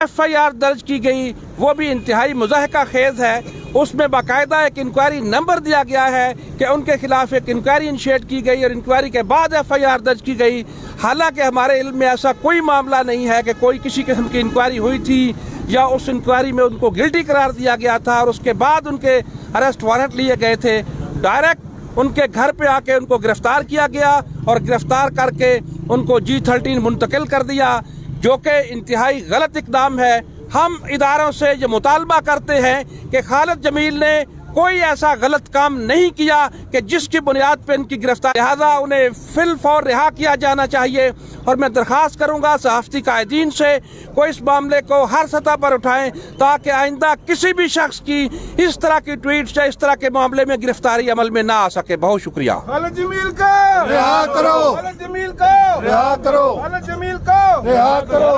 FIR दर्ज की गई वो भी इंतहाई मुज़ाहिका खेज है। उसमें बाकायदा एक इंक्वायरी नंबर दिया गया है कि उनके खिलाफ एक इंक्वायरी इनिशिएट की गई और इंक्वायरी के बाद FIR दर्ज की गई। हालांकि हमारे इल्म में ऐसा कोई मामला नहीं है कि कोई किसी किस्म की इंक्वायरी हुई थी या उस इंक्वायरी में उनको गिल्टी करार दिया गया था और उसके बाद उनके अरेस्ट वारंट लिए गए थे। डायरेक्ट उनके घर पे आके उनको गिरफ्तार किया गया और गिरफ्तार करके उनको G13 मुंतकिल कर दिया, जो कि इंतहाई गलत इकदाम है। हम इदारों से ये मुतालबा करते हैं कि खालिद जमील ने कोई ऐसा गलत काम नहीं किया कि जिसकी बुनियाद पर इनकी गिरफ्तारी, लिहाजा उन्हें फिल फौर रिहा किया जाना चाहिए। और मैं दरख्वास्त करूंगा सहाफ़ती कायदीन से कोई इस मामले को हर सतह पर उठाएं ताकि आइंदा किसी भी शख्स की इस तरह की ट्वीट या इस तरह के मामले में गिरफ्तारी अमल में ना आ सके। बहुत शुक्रिया। खालिद जमील को रिहा करो, खालिद जमील को रिहा करो, खालिद जमील को रिहा करो।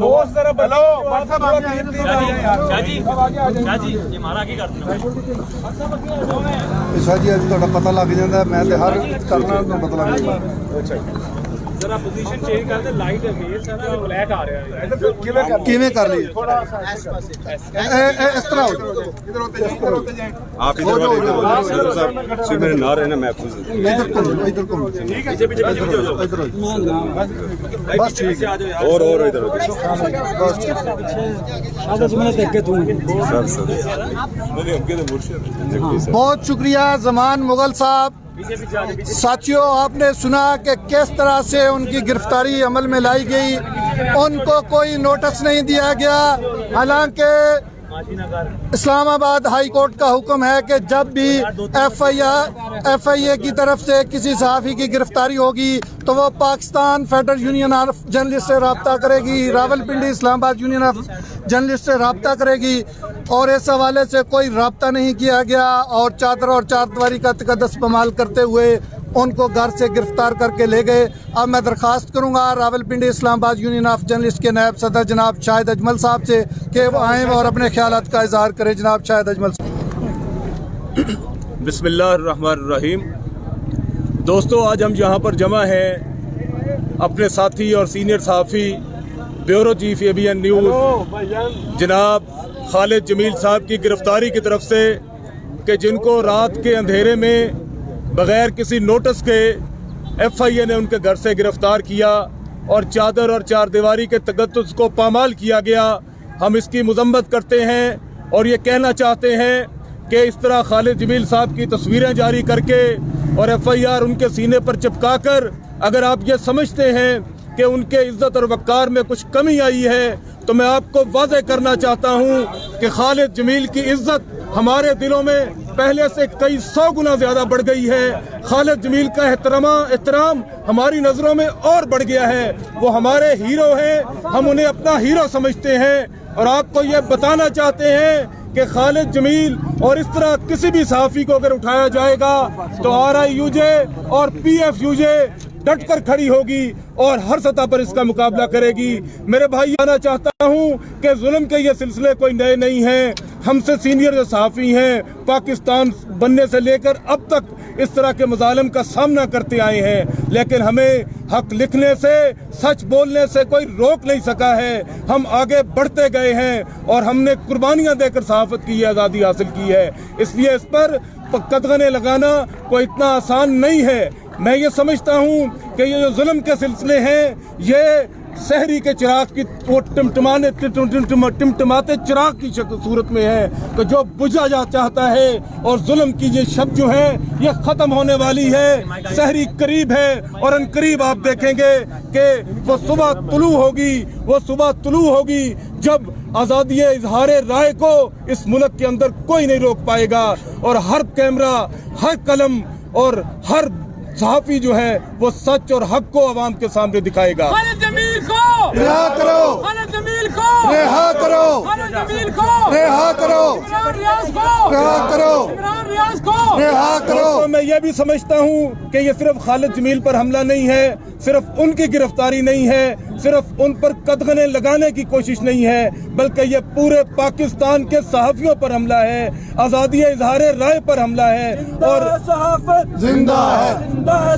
दोस्त जरा हेलो जी ये मारा की करते हैं जी अज तो पता लग जाता, मैं तो हर करना तो पता लग जाता। जरा पोजीशन चेंज कर दे, लाइट अगेंस्ट है ना, ब्लैक आ रहा है। किवें कर ली इस तरह इधर होते जाए आप इधर वाले साहब से मेरे ना रहना महफूज इधर को ठीक है, पीछे हो जाओ बस ठीक है। और इधर बस बहुत शुक्रिया जमान मुगल साहब। साथियों, आपने सुना कि किस तरह से उनकी गिरफ्तारी अमल में लाई गई, उनको कोई नोटिस नहीं दिया गया। हालांकि इस्लामाबाद हाई कोर्ट का हुक्म है कि जब भी FIA की तरफ से किसी सहाफ़ी की गिरफ्तारी होगी तो वो Pakistan federal union of journalist से रब्ता करेगी, Rawalpindi Islamabad union of journalist से रब्ता करेगी। और इस हवाले से कोई रब्ता नहीं किया गया और चादर और चारदीवारी का तकद्दुस इस्तेमाल करते हुए उनको घर से गिरफ्तार करके ले गए। अब मैं दरख्वास्त करूंगा Rawalpindi Islamabad union of journalist के नायब सदर जनाब शाहिद अजमल साहब से कि वो आएँ और अपने ख्यालात का इजहार करें। जनाब शाहिद अजमल साहब। बिस्मिल्लाहिर्रहमानिर्रहीम। दोस्तों, आज हम यहाँ पर जमा हैं अपने साथी और सीनियर सहाफ़ी ब्यूरो चीफ ABN न्यूज़ जनाब खालिद जमील साहब की गिरफ्तारी की तरफ से, कि जिनको रात के अंधेरे में बग़ैर किसी नोटिस के FIA ने उनके घर से गिरफ्तार किया और चादर और चारदीवारी के तकद्दुस को पामाल किया गया। हम इसकी मज़म्मत करते हैं और ये कहना चाहते हैं कि इस तरह खालिद जमील साहब की तस्वीरें जारी करके और FIR उनके सीने पर चिपका कर अगर आप ये समझते हैं कि उनके इज़्ज़त और वक़ार में कुछ कमी आई है, तो मैं आपको वाज़ेह करना चाहता हूँ कि खालिद जमील की इज़्ज़त हमारे दिलों में पहले से कई 100 गुना ज़्यादा बढ़ गई है। खालिद जमील का एहतराम हमारी नज़रों में और बढ़ गया है। वो हमारे हीरो हैं, हम उन्हें अपना हीरो समझते हैं और आपको ये बताना चाहते हैं कि खालिद जमील और इस तरह किसी भी सहाफ़ी को अगर उठाया जाएगा तो RIUJ और PFUJ डट कर खड़ी होगी और हर सतह पर इसका मुकाबला करेगी। मेरे भाई, आना चाहता हूँ कि जुल्म के ये सिलसिले कोई नए नहीं हैं। हमसे सीनियर जो सहाफ़ी हैं पाकिस्तान बनने से लेकर अब तक इस तरह के मज़ालिम का सामना करते आए हैं, लेकिन हमें हक लिखने से, सच बोलने से कोई रोक नहीं सका है। हम आगे बढ़ते गए हैं और हमने कुर्बानियाँ देकर सहाफ़त की आज़ादी हासिल की है। इसलिए इस पर कदगने लगाना कोई इतना आसान नहीं है। मैं ये समझता हूँ कि ये जो जुल्म के सिलसिले हैं ये शहरी के चिराग की वो टिमटिमाते चिराग की सूरत में है कि जो बुझा जा चाहता है और जुल्म की ये शब जो है ये ख़त्म होने वाली है। शहरी करीब है और अन करीब आप देखेंगे कि वो सुबह तुलू होगी जब आज़ादी इजहार राय को इस मुल्क के अंदर कोई नहीं रोक पाएगा और हर कैमरा, हर कलम और हर सहाफ़ी जो है वो सच और हक को आवाम के सामने दिखाएगा। खालिद जमील को रिहा करो, खालिद जमील को रिहा करो, खालिद जमील को रिहा करो, इमरान रियाज को रिहा करो, इमरान रियाज को रिहा करो। तो मैं ये भी समझता हूँ कि ये सिर्फ खालिद जमील पर हमला नहीं है, सिर्फ उनकी गिरफ्तारी नहीं है, सिर्फ उन पर कदगने लगाने की कोशिश नहीं है, बल्कि ये पूरे पाकिस्तान के सहाफियों पर हमला है, आज़ादी इजहार राय पर हमला है। और जिंदा है, जिंदा है,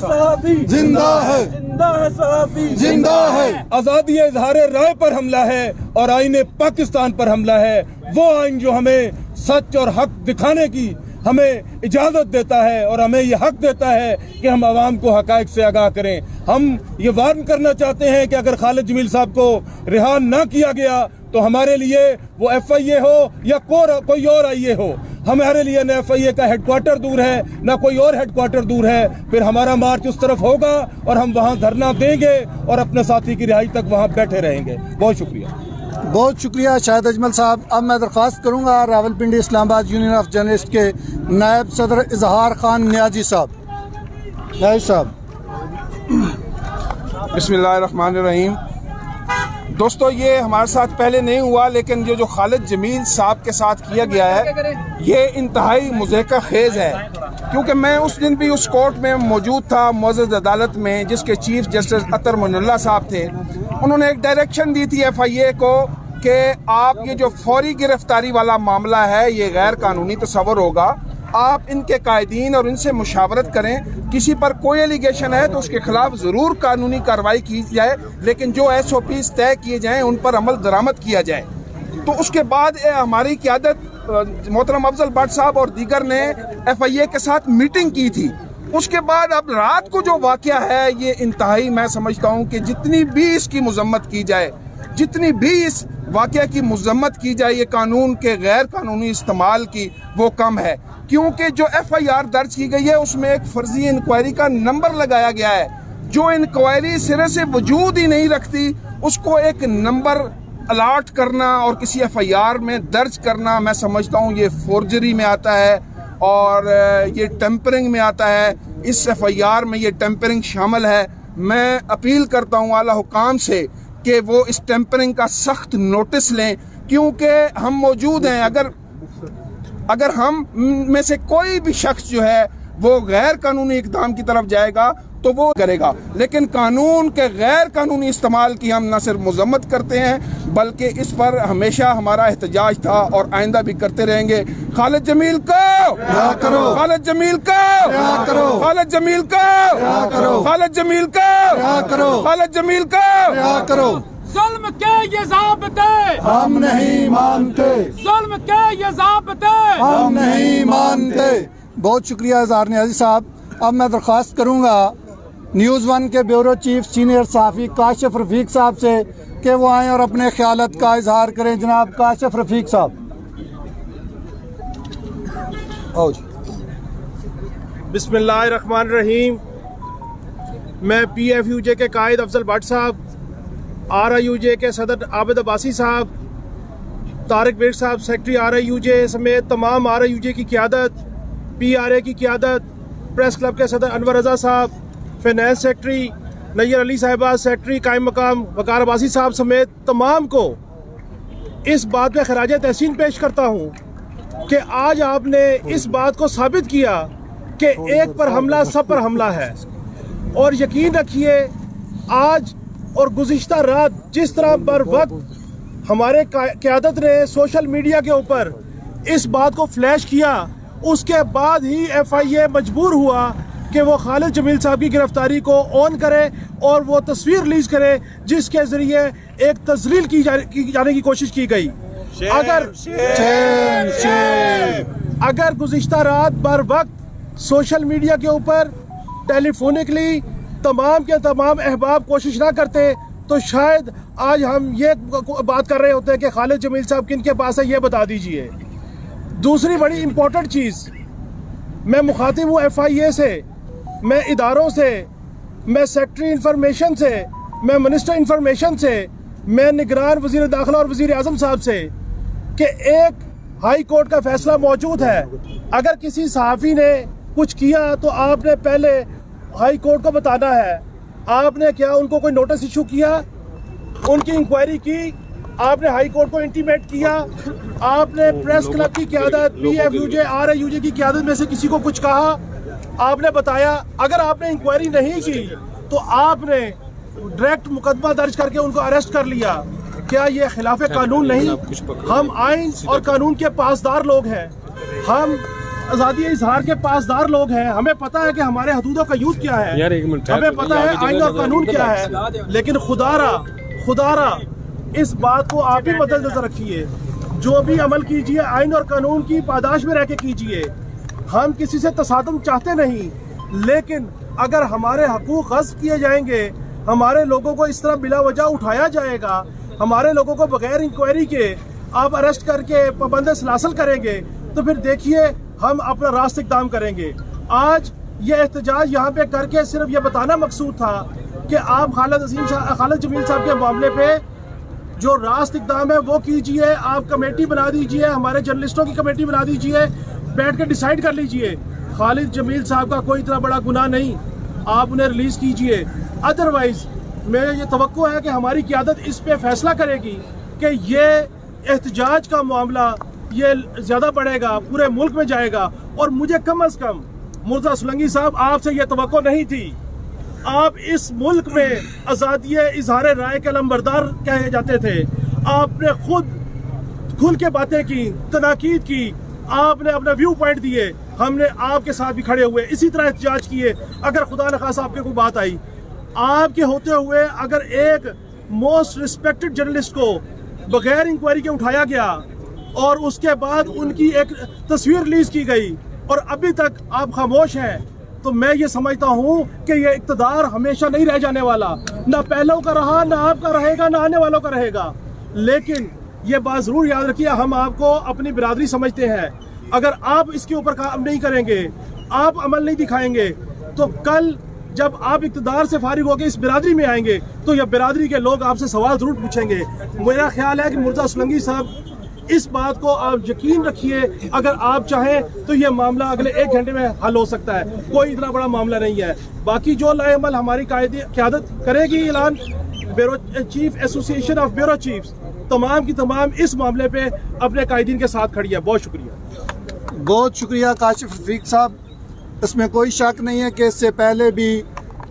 जिंदा है। आज़ादी इजहार राय पर हमला है और आईने पाकिस्तान पर हमला है। वो आइन जो हमें सच और हक दिखाने की हमें इजाजत देता है और हमें ये हक देता है कि हम आवाम को हकायक से आगाह करें। हम ये वार्न करना चाहते हैं कि अगर खालिद जमील साहब को रिहा ना किया गया तो हमारे लिए वो FIA हो या कोई और IA हो, हमारे लिए न FIA का हेडक्वार्टर दूर है ना कोई और हेडक्वार्टर दूर है। फिर हमारा मार्च उस तरफ होगा और हम वहाँ धरना देंगे और अपने साथी की रिहाई तक वहाँ बैठे रहेंगे। बहुत शुक्रिया। बहुत शुक्रिया शाहिद अजमल साहब। अब मैं दरख्वास्त करूँगा Rawalpindi Islamabad union of journalist के नायब सदर इजहार खान नियाजी साहब। नियाजी साहब। बिस्मिल्लाहिर्रहमानिर्रहीम। दोस्तों, ये हमारे साथ पहले नहीं हुआ, लेकिन ये जो खालिद जमील साहब के साथ किया गया है ये इंतहाई मुज़हका खेज़ है, क्योंकि मैं उस दिन भी उस कोर्ट में मौजूद था, मुअज़्ज़ज़ अदालत में, जिसके चीफ जस्टिस अतर मुनल्ला साहब थे। उन्होंने एक डायरेक्शन दी थी FIA को कि आप ये जो फौरी गिरफ्तारी वाला मामला है ये गैर कानूनी तस्वर होगा, आप इनके कायदीन और इनसे मुशावरत करें, किसी पर कोई एलिगेशन है तो उसके खिलाफ ज़रूर कानूनी कार्रवाई की जाए, लेकिन जो SOPs तय किए जाएँ उन पर अमल दरामद किया जाए। तो उसके बाद हमारी क़यादत मोहतरम अफजल भट्ट साहब और दीगर ने FIA के साथ मीटिंग की थी। उसके बाद अब रात को जो वाक़या है ये इंतहाई, मैं समझता हूँ कि जितनी भी इसकी मजम्मत की जाए, जितनी भी इस वाक़या की मजम्मत की जाए, ये कानून के गैर कानूनी इस्तेमाल की वो कम है, क्योंकि जो FIR दर्ज की गई है उसमें एक फर्जी इंक्वायरी का नंबर लगाया गया है। जो इंक्वायरी सिरे से वजूद ही नहीं रखती उसको एक नंबर अलाट करना और किसी FIR में दर्ज करना, मैं समझता हूँ ये फोर्जरी में आता है और ये टेम्परिंग में आता है। इस FIR में ये टेम्परिंग शामिल है। मैं अपील करता हूँ आला हुकाम से कि वो इस टेम्परिंग का सख्त नोटिस लें, क्योंकि हम मौजूद हैं। अगर हम में से कोई भी शख्स जो है वो गैर कानूनी इक़दाम की तरफ जाएगा तो वो करेगा, लेकिन कानून के गैर कानूनी इस्तेमाल की हम न सिर्फ मजम्मत करते हैं बल्कि इस पर हमेशा हमारा एहतजाज था और आइंदा भी करते रहेंगे। खालिद जमील को रिहा करो, खालिद जमील को रिहा करो, खालिद जमील को रिहा करो, खालिद जमील को रिहा करो, खालिद जमील को रिहा करो। जुल्म के ये ज़ाब्ते हम नहीं मानते, जुल्म के ये ज़ाब्ते हम नहीं मानते। बहुत शुक्रिया इजहार नियाजी साहब। अब मैं दरख्वास्त करूँगा न्यूज़ 1 के ब्यूरो चीफ सीनियर सहाफ़ी काशिफ रफ़ीक साहब से कि वो आएँ और अपने ख्यालत का इजहार करें। जनाब काशिफ रफ़ीक साहब। आओ जी। बिस्मिल्लाहिर्रहमानिर्रहीम। मैं PFUJ के कायद अफजल भट्ट साहब, RIUJ के सदर आबिद अब्बासी साहब, तारिक बेग साहब सेक्रेटरी RIUJ समेत तमाम RIUJ की क़यादत, PRA की क़यादत, प्रेस क्लब के सदर अनवर रज़ा साहब, फाइनेंस सेक्रेटरी नैयर अली साहिबा, सेक्रेटरी कायम मकाम वकार अब्बासी साहब समेत तमाम को इस बात में खराज तहसीन पेश करता हूँ कि आज आपने इस बात को साबित किया कि एक पर हमला सब पर हमला है। और यकीन रखिए आज और गुज़िश्ता रात जिस तरह बर वक्त हमारे क़यादत ने सोशल मीडिया के ऊपर इस बात को फ्लैश किया, उसके बाद ही FIA मजबूर हुआ कि वो खालिद जमील साहब की गिरफ्तारी को ऑन करे और वो तस्वीर रिलीज करे जिसके जरिए एक तजलील की जाने की कोशिश की गई। अगर गुज़िश्ता रात बर वक्त सोशल मीडिया के ऊपर टेलीफोनिकली तमाम के तमाम अहबाब कोशिश ना करते तो शायद आज हम ये बात कर रहे होते हैं कि खालिद जमील साहब किन के पास है, ये बता दीजिए। दूसरी बड़ी इंपॉर्टेंट चीज़, मैं मुखातिब हूँ FIA से, मैं इदारों से, मैं सेक्रेटरी इंफॉर्मेशन से, मैं मिनिस्टर इंफॉर्मेशन से, मैं निगरान वज़ीर दाखिला और वज़ीर आज़म साहब से कि एक हाई कोर्ट का फैसला मौजूद है। अगर किसी सहाफ़ी ने कुछ किया तो आपने पहले हाई कोर्ट को बताना है। आपने क्या उनको कोई नोटिस इशू किया, उनकी इंक्वायरी की, आपने हाई कोर्ट को इंटीमेट किया, आपने प्रेस क्लब की क़यादत, PFUJ RIUJ की क़यादत में से किसी को कुछ कहा, आपने बताया। अगर आपने इंक्वायरी नहीं की तो आपने डायरेक्ट मुकदमा दर्ज करके उनको अरेस्ट कर लिया, क्या ये खिलाफ कानून नहीं? हम आइन और कानून के पासदार लोग हैं, हम आज़ादी इजहार के पासदार लोग हैं। हमें पता है कि हमारे हदूदों का यूज क्या है, हमें पता है आइन और कानून क्या है। लेकिन खुदारा इस बात को आप ही मद्देनजर रखिए, जो भी अमल कीजिए आइन और कानून की पादाश में रह के कीजिए। हम किसी से तसादुम चाहते नहीं, लेकिन अगर हमारे हकूक गस्ब किए जाएंगे, हमारे लोगों को इस तरह बिला वजह उठाया जाएगा, हमारे लोगों को बगैर इंक्वायरी के आप अरेस्ट करके पाबंद सलासल करेंगे, तो फिर देखिए हम अपना रास्त इक़दाम करेंगे। आज ये एहतजाज यहाँ पे करके सिर्फ ये बताना मकसूद था कि आप खालिद जमील साहब के मामले पे जो रास्त इक़दाम है वो कीजिए, आप कमेटी बना दीजिए, हमारे जर्नलिस्टों की कमेटी बना दीजिए, बैठ के डिसाइड कर लीजिए। खालिद जमील साहब का कोई इतना बड़ा गुनाह नहीं, आप उन्हें रिलीज कीजिए। अदरवाइज मेरा ये तवक्को है कि हमारी क़यादत इस पे फैसला करेगी कि ये एहतजाज का मामला ये ज़्यादा बढ़ेगा, पूरे मुल्क में जाएगा। और मुझे कम अज़ कम मुर्तज़ा सुलंगी साहब, आपसे ये तवक्को नहीं थी। आप इस मुल्क में आज़ादी इजहार राय के लंबरदार कहे जाते थे, आपने खुद खुल के बातें की, तनाकीद की, आपने अपना व्यू पॉइंट दिए, हमने आपके साथ भी खड़े हुए, इसी तरह एहतजाज किए। अगर खुदा न खासा आपके कोई बात आई, आपके होते हुए अगर एक मोस्ट रिस्पेक्टेड जर्नलिस्ट को बगैर इंक्वायरी के उठाया गया और उसके बाद उनकी एक तस्वीर रिलीज की गई और अभी तक आप खामोश हैं, तो मैं ये समझता हूँ कि ये इक़्तिदार हमेशा नहीं रह जाने वाला, ना पहलों का रहा, ना आपका रहेगा, ना आने वालों का रहेगा। लेकिन ये बात ज़रूर याद रखिए, हम आपको अपनी बिरादरी समझते हैं। अगर आप इसके ऊपर काम नहीं करेंगे, आप अमल नहीं दिखाएंगे, तो कल जब आप इक़्तिदार से फारिग होकर इस बिरादरी में आएंगे तो यह बिरादरी के लोग आपसे सवाल ज़रूर पूछेंगे। मेरा ख्याल है कि मुर्तज़ा सुलंगी साहब, इस बात को आप यकीन रखिए, अगर आप चाहें तो यह मामला अगले 1 घंटे में हल हो सकता है, कोई इतना बड़ा मामला नहीं है। बाकी जो लाएअमल हमारी क़यादत करेगी, ऐलान chief association of bureau chiefs तमाम की तमाम इस मामले पे अपने कायदीन के साथ खड़ी है। बहुत शुक्रिया। बहुत शुक्रिया काशिफ रफीक साहब। इसमें कोई शक नहीं है कि इससे पहले भी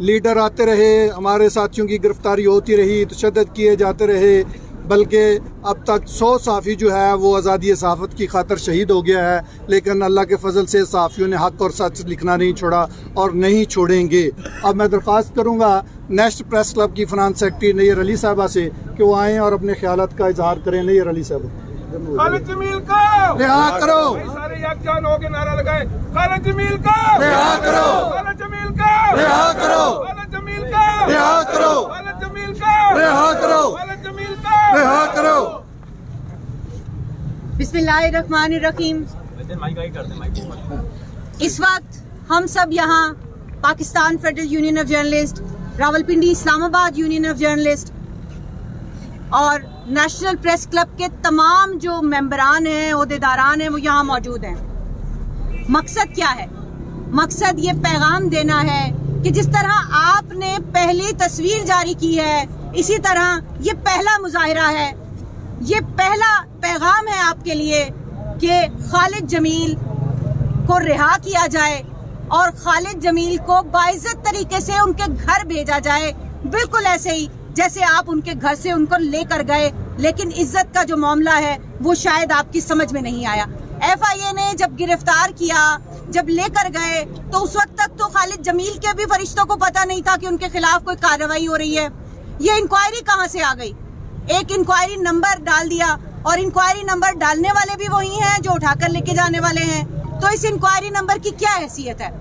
लीडर आते रहे, हमारे साथियों की गिरफ्तारी होती रही, तशद्दुद किए जाते रहे, बल्कि अब तक 100 सहाफ़ी जो है वो आज़ादी सहाफ़त की खातर शहीद हो गया है। लेकिन अल्लाह के फजल से सहाफ़ियों ने हक़ और सच लिखना नहीं छोड़ा और नहीं छोड़ेंगे। अब मैं दरख्वास्त करूँगा नेशनल प्रेस क्लब की फ़िनांस सेक्रेटरी नैयर अली साहबा से कि वो आएँ और अपने ख्यालात का इजहार करें। नैयर अली साहब, खालिद जमील को रिहा करो। सारे यकजान होके नारा लगाए, खालिद जमील को रिहा करो, खालिद जमील को रिहा करो, खालिद जमील को रिहा करो, खालिद जमील को रिहा करो, खालिद जमील को रिहा करो। बिस्मिल्लाहिर्रहमानिर्रहीम। इस वक्त हम सब यहाँ Pakistan federal union of journalist, Rawalpindi Islamabad union of journalist और नेशनल प्रेस क्लब के तमाम जो मेंबरान हैं, ओहदेदारान हैं, वो यहाँ मौजूद हैं। मकसद क्या है? मकसद ये पैगाम देना है कि जिस तरह आपने पहली तस्वीर जारी की है, इसी तरह ये पहला मुजाहिरा है, ये पहला पैगाम है आपके लिए कि खालिद जमील को रिहा किया जाए और खालिद जमील को बाइज्जत तरीके से उनके घर भेजा जाए, बिल्कुल ऐसे ही जैसे आप उनके घर से उनको लेकर गए। लेकिन इज्जत का जो मामला है वो शायद आपकी समझ में नहीं आया। FIA ने जब गिरफ्तार किया, जब लेकर गए, तो उस वक्त तक तो खालिद जमील के भी फरिश्तों को पता नहीं था कि उनके खिलाफ कोई कार्रवाई हो रही है। ये इंक्वायरी कहाँ से आ गई? एक इंक्वायरी नंबर डाल दिया और इंक्वायरी नंबर डालने वाले भी वही हैं जो उठाकर लेके जाने वाले हैं। तो इस इंक्वायरी नंबर की क्या हैसियत है?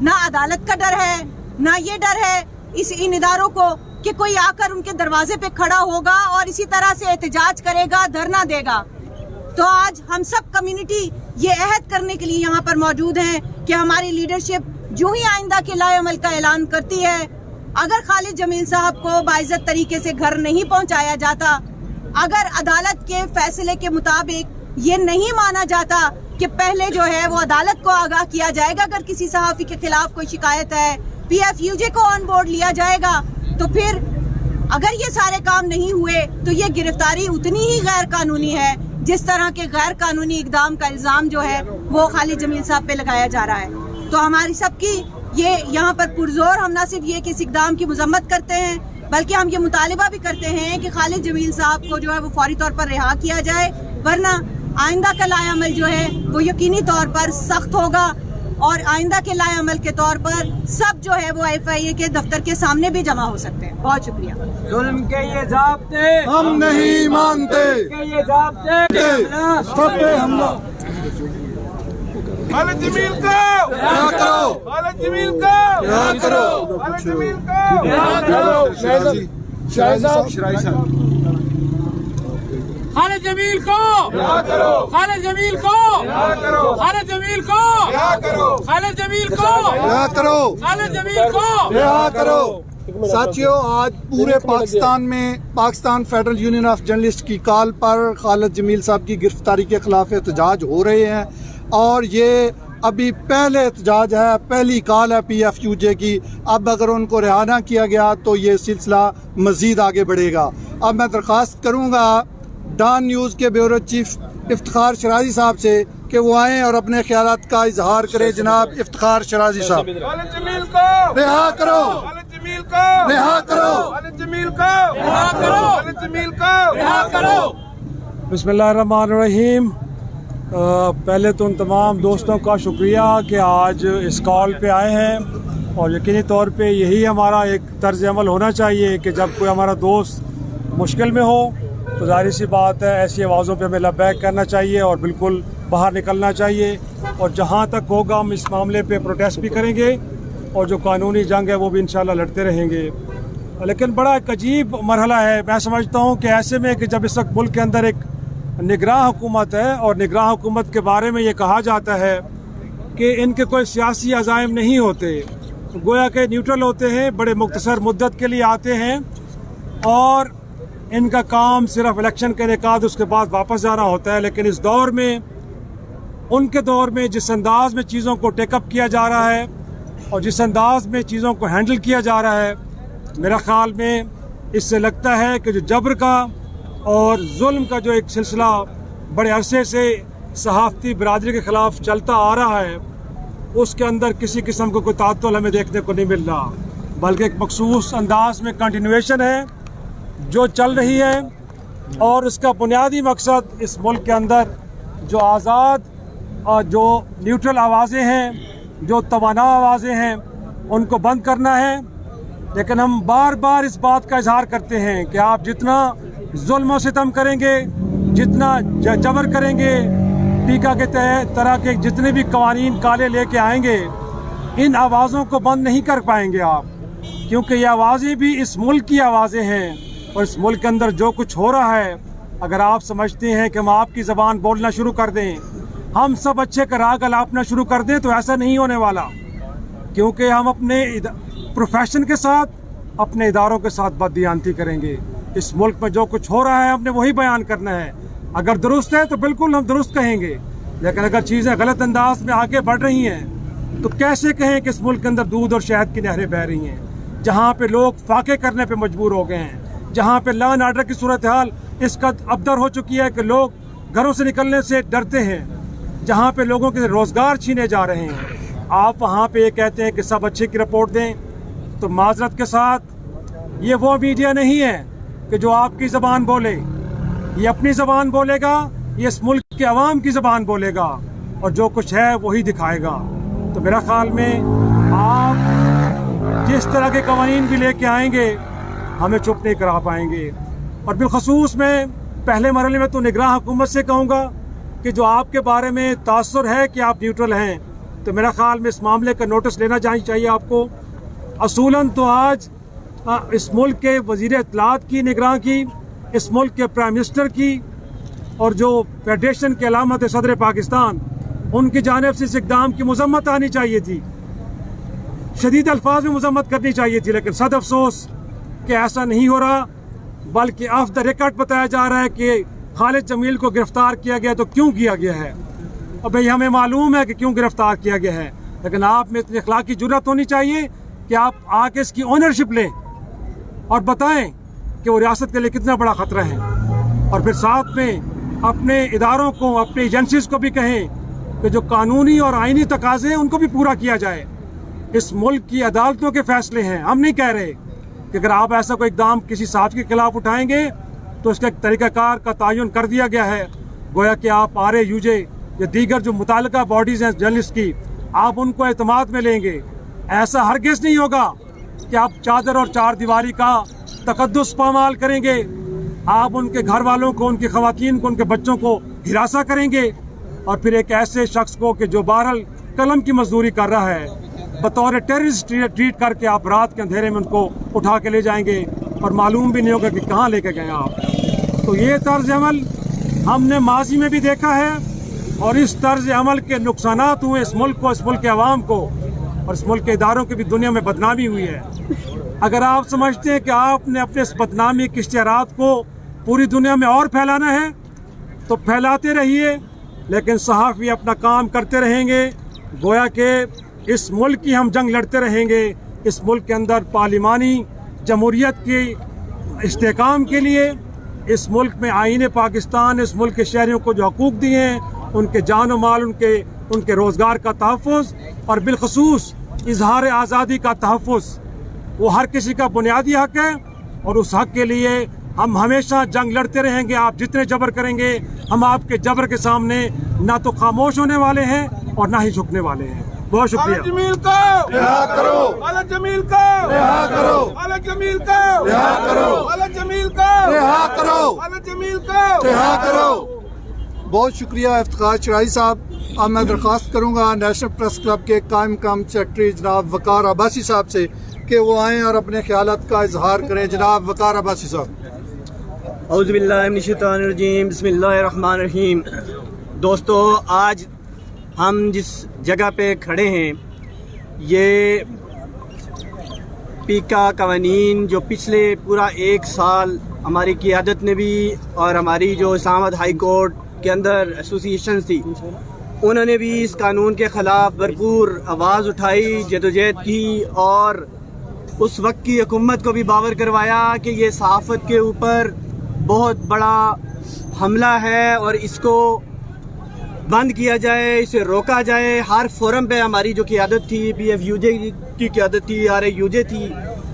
ना अदालत का डर है, ना ये डर है इन इदारों को कि कोई आकर उनके दरवाजे पे खड़ा होगा और इसी तरह से एहतजाज करेगा, धरना देगा। तो आज हम सब कम्युनिटी ये अहद करने के लिए यहाँ पर मौजूद हैं कि हमारी लीडरशिप जो ही आइंदा के लाएअमल का ऐलान करती है, अगर खालिद जमील साहब को बाइज्जत तरीके से घर नहीं पहुँचाया जाता, अगर अदालत के फैसले के मुताबिक ये नहीं माना जाता कि पहले जो है वो अदालत को आगाह किया जाएगा अगर किसी सहाफ़ी के खिलाफ कोई शिकायत है, PFUJ को ऑन बोर्ड लिया जाएगा, तो फिर अगर ये सारे काम नहीं हुए तो ये गिरफ्तारी उतनी ही गैर कानूनी है जिस तरह के गैर कानूनी इकदाम का इल्जाम जो है वो खालिद जमील साहब पे लगाया जा रहा है। तो हमारी सबकी ये यहाँ पर पुरजोर हम ना सिर्फ ये कि इस इकदाम की मजम्मत करते हैं, बल्कि हम ये मुतालिबा भी करते हैं कि खालिद जमील साहब को जो है वो फौरी तौर पर रिहा किया जाए, वरना आइंदा का लाएअमल जो है वो यकीनी तौर पर सख्त होगा और आइंदा के लाएअमल के तौर पर सब जो है वो FIA के दफ्तर के सामने भी जमा हो सकते हैं। बहुत शुक्रिया। जुल्म के ये ज़ाब्ते हम नहीं मानते, ये ज़ाब्ते सब पे हमला। खालिद जमील को रिहा करो, खालिद जमील को रिहा करो, खालिद जमील को रिहा करो। खालिद जमील को, खालिद जमील को, खालिद जमील को, खालिद जमील को, रिहा करो, खालिद जमील को। रिहा करो। साथियों, आज पूरे पाकिस्तान में Pakistan federal union of journalist की कॉल पर खालिद जमील साहब की गिरफ्तारी के खिलाफ एहतजाज हो रहे हैं और ये अभी पहले एहतजाज है, पहली कॉल है PFUJ की। अब अगर उनको रिहा ना किया गया तो ये सिलसिला मजीद आगे बढ़ेगा। अब मैं दरख्वास्त करूँगा डॉन न्यूज़ के ब्यूरो चीफ इफ्तिखार शराजी साहब से कि वो आएँ और अपने ख्यालात का इजहार करें। जनाब इफ्तिखार शराजी साहब, खालिद जमील को रिहा करो, खालिद जमील को रिहा करो, खालिद जमील को रिहा करो, खालिद जमील को रिहा करो। बिस्मिल्लाहिर्रहमानिर्रहीम। पहले तो उन तमाम दोस्तों का शुक्रिया कि आज इस कॉल पे आए हैं और यकीनी तौर पे यही हमारा एक तर्ज अमल होना चाहिए कि जब कोई हमारा दोस्त मुश्किल में हो तो जाहिर सी बात है ऐसी आवाज़ों पे हमें लबैक करना चाहिए और बिल्कुल बाहर निकलना चाहिए। और जहाँ तक होगा हम इस मामले पे प्रोटेस्ट भी करेंगे और जो कानूनी जंग है वो भी इंशाल्लाह लड़ते रहेंगे। लेकिन बड़ा एक अजीब मरहला है। मैं समझता हूँ कि ऐसे में कि जब इस वक्त मुल्क के अंदर एक निगरां हुकूमत है और निगरां हुकूमत के बारे में ये कहा जाता है कि इनके कोई सियासी अज़ाइम नहीं होते, गोया के न्यूट्रल होते हैं, बड़े मुख्तसर मुद्दत के लिए आते हैं और इनका काम सिर्फ इलेक्शन के निकाद उसके बाद वापस जाना होता है। लेकिन इस दौर में, उनके दौर में जिस अंदाज में चीज़ों को टेकअप किया जा रहा है और जिस अंदाज में चीज़ों को हैंडल किया जा रहा है, मेरा ख्याल में इससे लगता है कि जो जबर का और जुल्म का जो एक सिलसिला बड़े अरसे से सहाफ़ती बिरादरी के ख़िलाफ़ चलता आ रहा है, उसके अंदर किसी किस्म का कोई तातुल हमें देखने को नहीं मिल रहा, बल्कि एक मखसूस अंदाज में कंटिन्यूएशन है जो चल रही है। और उसका बुनियादी मकसद इस मुल्क के अंदर जो आज़ाद और जो न्यूट्रल आवाज़ें हैं, जो तवाना आवाज़ें हैं, उनको बंद करना है। लेकिन हम बार बार इस बात का इजहार करते हैं कि आप जितना जुल्म और सितम करेंगे, जितना जबर करेंगे, टीका के तरह के जितने भी कवानीन काले लेके आएंगे, इन आवाज़ों को बंद नहीं कर पाएंगे आप, क्योंकि ये आवाज़ें भी इस मुल्क की आवाज़ें हैं। और इस मुल्क के अंदर जो कुछ हो रहा है, अगर आप समझते हैं कि हम आपकी ज़बान बोलना शुरू कर दें, हम सब अच्छे का राग अलापना शुरू कर दें, तो ऐसा नहीं होने वाला। क्योंकि हम अपने प्रोफेशन के साथ, अपने इदारों के साथ बददियानती करेंगे। इस मुल्क में जो कुछ हो रहा है हमने वही बयान करना है। अगर दुरुस्त है तो बिल्कुल हम दुरुस्त कहेंगे, लेकिन अगर चीज़ें गलत अंदाज में आगे बढ़ रही हैं तो कैसे कहें कि इस मुल्क के अंदर दूध और शहद की नहरें बह रही हैं, जहाँ पे लोग फाके करने पे मजबूर हो गए हैं, जहाँ पे लॉ एंड ऑर्डर की सूरत हाल इस कद अबतर हो चुकी है कि लोग घरों से निकलने से डरते हैं, जहाँ पे लोगों के रोज़गार छीने जा रहे हैं। आप वहाँ पे ये कहते हैं कि सब अच्छे की रिपोर्ट दें, तो माजरत के साथ ये वो मीडिया नहीं है कि जो आपकी ज़बान बोले। ये अपनी ज़बान बोलेगा, ये इस मुल्क के अवाम की ज़बान बोलेगा और जो कुछ है वही दिखाएगा। तो मेरा ख्याल में आप जिस तरह के कवानीन भी लेके आएंगे, हमें चुप नहीं करा पाएंगे। और बिलखसूस मैं पहले मरहले में तो निगरां हुकूमत से कहूँगा कि जो आपके बारे में तासुर है कि आप न्यूट्रल हैं, तो मेरा ख्याल में इस मामले का नोटिस लेना चाहिए आपको। असूलन तो आज इस मुल्क के वज़ीर इत्तलात की निगरान की, इस मुल्क के प्राइम मिनिस्टर की और जो फेडरेशन के अलामत सदर पाकिस्तान, उनकी जानिब से इस इक़दाम की मज़म्मत आनी चाहिए थी, शदीद अल्फाज में मज़म्मत करनी चाहिए थी। लेकिन सद अफसोस कि ऐसा नहीं हो रहा, बल्कि ऑफ द रिकॉर्ड बताया जा रहा है कि खालिद जमील को गिरफ्तार किया गया। तो क्यों किया गया है? और भाई हमें मालूम है कि क्यों गिरफ्तार किया गया है, लेकिन आप में इतनी अखलाकी जुर्रत होनी चाहिए कि आप आके इसकी ओनरशिप लें और बताएं कि वो रियासत के लिए कितना बड़ा ख़तरा है। और फिर साथ में अपने इदारों को, अपनी एजेंसीज को भी कहें कि जो कानूनी और आइनी तकाज़े हैं उनको भी पूरा किया जाए। इस मुल्क की अदालतों के फैसले हैं, हम नहीं कह रहे कि अगर आप ऐसा कोई इकदाम किसी साथी के खिलाफ उठाएंगे तो इसका एक तरीक़ाकार का तयन कर दिया गया है। गोया कि आप RAUJ या दीगर जो मुताल्लिका बॉडीज़ हैं जर्नलिस्ट की, आप उनको एतमाद में लेंगे। ऐसा हरगिज़ नहीं होगा कि आप चादर और चार दीवारी का तकद्दुस पामाल करेंगे। आप उनके घर वालों को, उनकी ख़वातीन को, उनके बच्चों को हिरासा करेंगे और फिर एक ऐसे शख्स को कि जो बहरहाल कलम की मजदूरी कर रहा है, बतौर टेररिस्ट ट्रीट करके आप रात के अंधेरे में उनको उठा के ले जाएंगे और मालूम भी नहीं होगा कि कहाँ लेके गए आप। तो ये तर्ज अमल हमने माजी में भी देखा है और इस तर्ज अमल के नुकसानात हुए इस मुल्क को, इस मुल्क के अवाम को और इस मुल्क के इदारों की भी दुनिया में बदनामी हुई है। अगर आप समझते हैं कि आपने अपने इस बदनामी के इश्तिहारात को पूरी दुनिया में और फैलाना है तो फैलाते रहिए, लेकिन सहाफ़ी अपना काम करते रहेंगे। गोया के इस मुल्क की हम जंग लड़ते रहेंगे। इस मुल्क के अंदर पार्लिमानी जमहूरियत के इस्तेहकाम के लिए, इस मुल्क में आईन पाकिस्तान इस मुल्क के शहरियों को जो हकूक़ दिए हैं, उनके जान व माल, उनके रोज़गार का तहफ़्फ़ुज़ और बिलखसूस इजहार आज़ादी का तहफ़्फ़ुज़, वो हर किसी का बुनियादी हक है और उस हक के लिए हम हमेशा जंग लड़ते रहेंगे। आप जितने जबर करेंगे, हम आपके जबर के सामने ना तो खामोश होने वाले हैं और ना ही झुकने वाले हैं। बहुत शुक्रिया। जमील को रिहा करो, खालिद जमील को रिहा करो, खालिद जमील को रिहा करो, खालिद जमील को रिहा करो, खालिद जमील को रिहा करो। बहुत शुक्रिया इफ्तिखार चराई साहब। अब मैं दरख्वास्त करूँगा नेशनल प्रेस क्लब के कायम कम सेक्रेटरी जनाब वकार अब्बासी साहब से कि वो आएँ और अपने ख्यालात का इजहार करें। जनाब वकार अब्बासी साहब। औज़ुबिल्लाहिमिनश्शैतानिर्रजीम, बिस्मिल्लाहिर्रहमानिर्रहीम। दोस्तों, आज हम जिस जगह पे खड़े हैं, ये पीका कवानीन जो पिछले पूरा एक साल हमारी क़ियादत ने भी और हमारी जो इस्लामाबाद हाई कोर्ट के अंदर एसोसिएशन थी, उन्होंने भी इस कानून के ख़िलाफ़ भरपूर आवाज़ उठाई, जदोजहद की और उस वक्त की हुकूमत को भी बावर करवाया कि ये सहाफ़त के ऊपर बहुत बड़ा हमला है और इसको बंद किया जाए, इसे रोका जाए। हर फोरम पे हमारी जो क़ियादत थी, PFUJ की क़ियादत थी, RAUJ थी,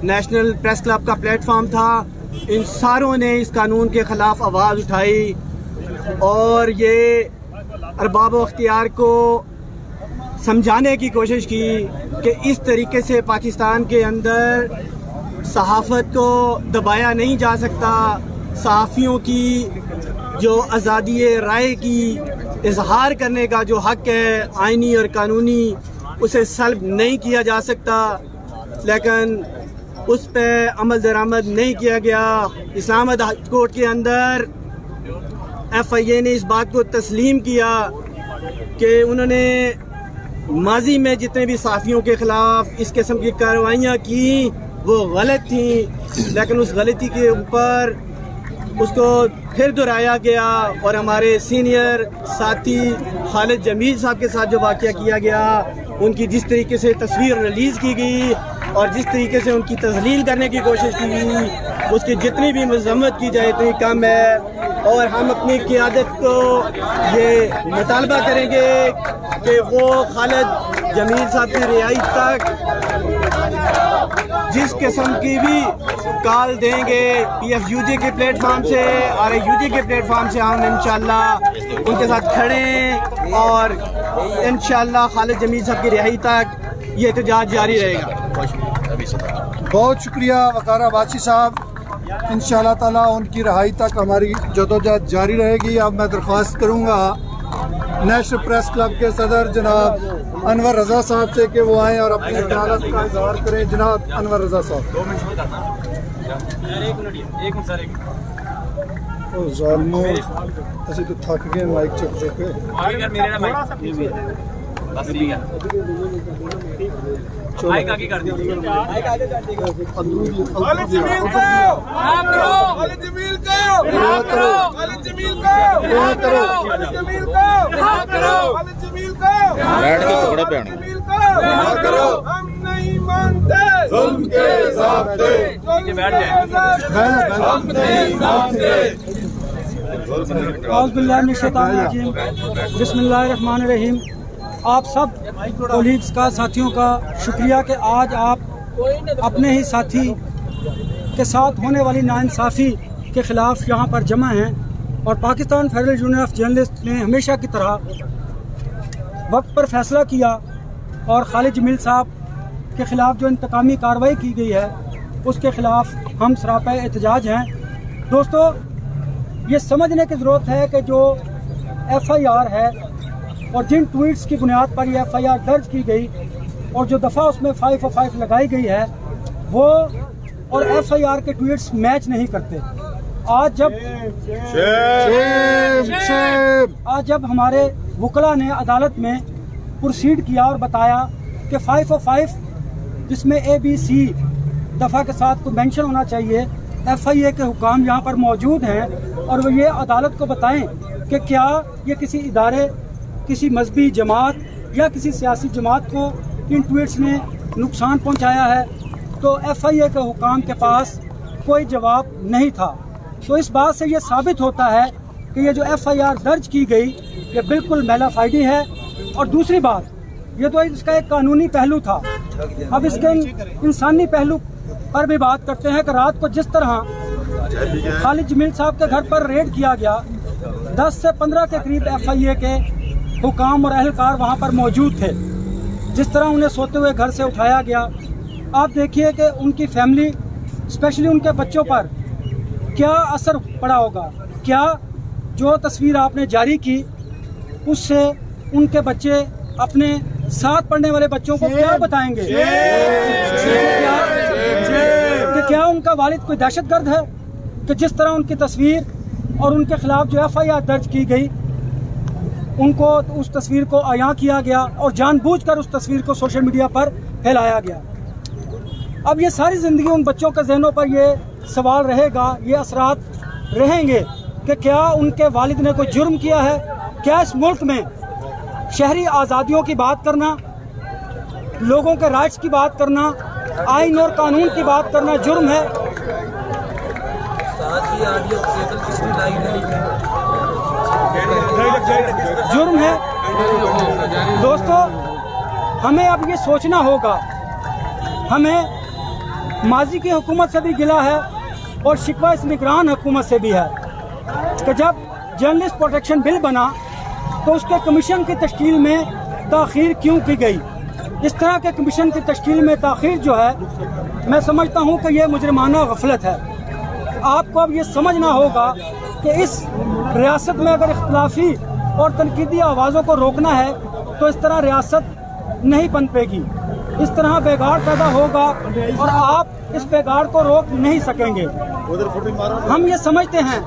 नेशनल प्रेस क्लब का प्लेटफॉर्म था, इन सारों ने इस कानून के ख़िलाफ़ आवाज़ उठाई और ये अरबाब अख्तियार को समझाने की कोशिश की कि इस तरीके से पाकिस्तान के अंदर सहाफ़त को दबाया नहीं जा सकता। सहाफ़ियों की जो आज़ादी राय की इजहार करने का जो हक़ है आइनी और कानूनी, उसे सल्ब नहीं किया जा सकता, लेकिन उस पर अमल दरामद नहीं किया गया। इस्लामाबाद हाई कोर्ट के अंदर FIA ने इस बात को तस्लीम किया कि उन्होंने माजी में जितने भी सहाफ़ियों के ख़िलाफ़ इस किस्म की कार्रवाइयाँ की वो गलत थी, लेकिन उस गलती के ऊपर उसको फिर दोहराया गया और हमारे सीनियर साथी खालिद जमील साहब के साथ जो वाक़या किया गया, उनकी जिस तरीके से तस्वीर रिलीज़ की गई और जिस तरीके से उनकी तज़लील करने की कोशिश की गई, उसकी जितनी भी मज़म्मत की जाए इतनी कम है। और हम अपनी क़ियादत को ये मुतालबा करेंगे कि वो खालिद जमील साहब की रिहाई तक जिस किस्म की भी कॉल देंगे PFUJ के प्लेटफॉर्म से, RAUJ के प्लेटफॉर्म से, हम इंशाल्लाह उनके साथ खड़े हैं और इंशाल्लाह खालिद जमील साहब की रिहाई तक ये एहतजाज जारी रहेगा। बहुत शुक्रिया वकार अब्बासी साहब। इंशाअल्लाह ताला उनकी रहाई तक हमारी जदोजहद जारी रहेगी। अब मैं दरख्वास्त करूँगा नेशनल प्रेस क्लब के सदर जनाब अनवर रज़ा साहब से कि वो आएँ और अपने ख्यालात का इजहार करें। जनाब अनवर रज़ा साहब। ज़ालिमों, ऐसे तो थक गए माइक चुप के। खालिद जमील को रिहा करो, खालिद जमील को रिहा करो, खालिद जमील को रिहा करो, खालिद जमील को रिहा करो, खालिद जमील को बैठ के टुकड़े पे रिहा करो। हम नहीं मानते जुल्म के ज़ाब्ते, बैठ जाए, हम नहीं मानते। औज़ुबिल्लाहिमिनश्शैतानिर्रजीम, बिस्मिल्लाहिर्रहमानिर्रहीम। आप सब कोलीग्स का, साथियों का शुक्रिया कि आज आप अपने ही साथी के साथ होने वाली नाइंसाफ़ी के ख़िलाफ़ यहाँ पर जमा हैं और Pakistan federal union of journalist ने हमेशा की तरह वक्त पर फैसला किया और खालिद जमील साहब के ख़िलाफ़ जो इंतकामी कार्रवाई की गई है उसके ख़िलाफ़ हम सरापा एहतजाज हैं। दोस्तों, ये समझने की ज़रूरत है कि जो FIR है और जिन ट्वीट्स की बुनियाद पर यह FIR दर्ज की गई और जो दफ़ा उसमें 505 लगाई गई है वो और FIR के ट्वीट्स मैच नहीं करते। आज जब हमारे वकला ने अदालत में प्रोसीड किया और बताया कि 505 जिसमें ABC दफ़ा के साथ को मेंशन होना चाहिए, FIA के हुकाम यहाँ पर मौजूद हैं और वो ये अदालत को बताएं कि क्या ये किसी इदारे, किसी मजहबी जमात या किसी सियासी जमात को इन ट्वीट्स ने नुकसान पहुँचाया है, तो FIA के हुकाम के पास कोई जवाब नहीं था। तो इस बात से ये साबित होता है कि ये जो FIR दर्ज की गई ये बिल्कुल मैलाफाइडी है। और दूसरी बात, ये तो इसका एक कानूनी पहलू था, अब इसके इंसानी पहलू पर भी बात करते हैं कि रात को जिस तरह खालिद जमील साहब के घर पर रेड किया गया, 10 से 15 के करीब FIA के हुकाम और अहलकार वहाँ पर मौजूद थे, जिस तरह उन्हें सोते हुए घर से उठाया गया, आप देखिए कि उनकी फैमिली, स्पेशली उनके बच्चों पर क्या असर पड़ा होगा। क्या जो तस्वीर आपने जारी की उससे उनके बच्चे अपने साथ पढ़ने वाले बच्चों को क्या बताएंगे कि क्या उनका वालिद कोई दहशतगर्द है कि जिस तरह उनकी तस्वीर और उनके खिलाफ जो FIR दर्ज की गई उनको उस तस्वीर को आया किया गया और जानबूझकर उस तस्वीर को सोशल मीडिया पर फैलाया गया। अब ये सारी ज़िंदगी उन बच्चों के जहनों पर ये सवाल रहेगा, ये असरात रहेंगे कि क्या उनके वालिद ने कोई जुर्म किया है। क्या इस मुल्क में शहरी आज़ादियों की बात करना, लोगों के राइट्स की बात करना, आइन और कानून की बात करना जुर्म है? जुर्म है। दोस्तों, हमें अब ये सोचना होगा, हमें माजी की हुकूमत से भी गिला है और शिकवा इस निगरान हुकूमत से भी है कि जब जर्नलिस्ट प्रोटेक्शन बिल बना तो उसके कमीशन की तश्कील में ताख़ीर क्यों की गई। इस तरह के कमीशन की तश्कील में ताख़ीर जो है, मैं समझता हूँ कि यह मुजरिमाना गफलत है। आपको अब ये समझना होगा कि इस रियासत में अगर इख्तिलाफी और तनकीदी आवाज़ों को रोकना है तो इस तरह रियासत नहीं पनपेगी, इस तरह बेगार पैदा होगा और आप इस बेगार को रोक नहीं सकेंगे। हम ये समझते हैं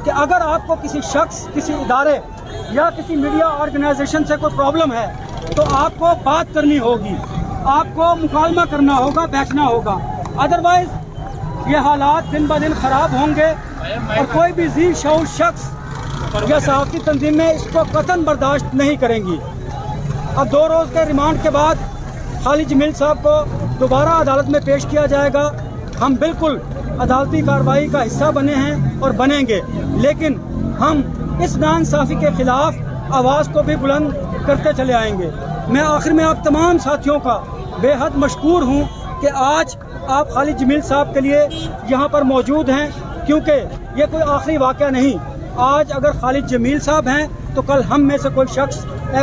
कि अगर आपको किसी शख्स, किसी इदारे या किसी मीडिया ऑर्गेनाइजेशन से कोई प्रॉब्लम है तो आपको बात करनी होगी, आपको मुकालमा करना होगा, बैठना होगा। अदरवाइज ये हालात दिन ब दिन खराब होंगे और कोई भी जी शऊर शख्स या सहाफ़ती तंजीमें इसको कतई बर्दाश्त नहीं करेंगी। अब 2 रोज़ के रिमांड के बाद खालिद जमील साहब को दोबारा अदालत में पेश किया जाएगा। हम बिल्कुल अदालती कार्रवाई का हिस्सा बने हैं और बनेंगे, लेकिन हम इस नाइंसाफ़ी के खिलाफ आवाज़ को भी बुलंद करते चले आएंगे। मैं आखिर में आप तमाम साथियों का बेहद मशकूर हूँ कि आज आप खालिद जमील साहब के लिए यहाँ पर मौजूद हैं, क्योंकि ये कोई आखिरी वाक़या नहीं। आज अगर खालिद जमील साहब हैं तो कल हम में से कोई शख्स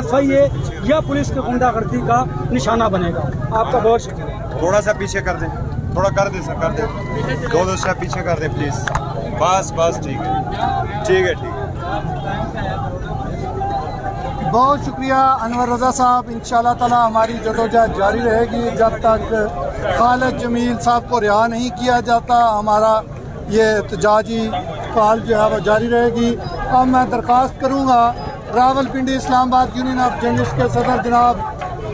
FIA या पुलिस की गुंडागर्दी का निशाना बनेगा। आपका बहुत शुक्रिया। थोड़ा सा पीछे कर दें, थोड़ा कर दें सर, कर दें, 2 स्टेप पीछे कर दें प्लीज़। बस ठीक है, ठीक है। बहुत शुक्रिया अनवर रज़ा साहब। इंशाअल्लाह ताला हमारी जदोजहद जारी रहेगी जब तक खालिद जमील साहब को रिहा नहीं किया जाता। हमारा ये एहतजाजी कॉल जो है वो जारी रहेगी। अब मैं दरख्वास्त करूँगा Rawalpindi Islamabad union of journalist के सदर जनाब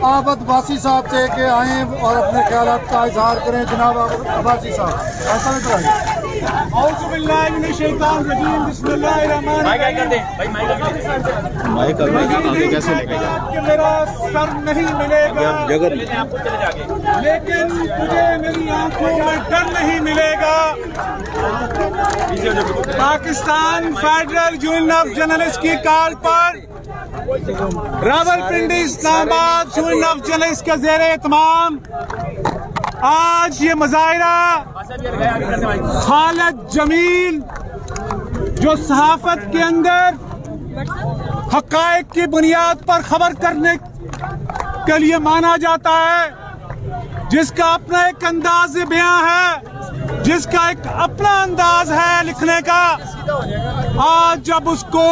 आबद अब्बासी साहब से कि आएँ और अपने ख्यालात का इजहार करें। जनाब अब्बासी साहब, ऐसा नहीं कराइए। मेरा सर नहीं मिलेगा लेकिन तुझे मेरी आंखों में डर नहीं मिलेगा। Pakistan federal union of journalist की कॉल पर Rawalpindi Islamabad union of journalist के ज़ेरे एहतमाम आज ये मुजाहिरा खालिद जमील जो सहाफत के अंदर हकायक की बुनियाद पर खबर करने के लिए माना जाता है, जिसका अपना एक अंदाज बयां है, जिसका एक अपना अंदाज है लिखने का, आज जब उसको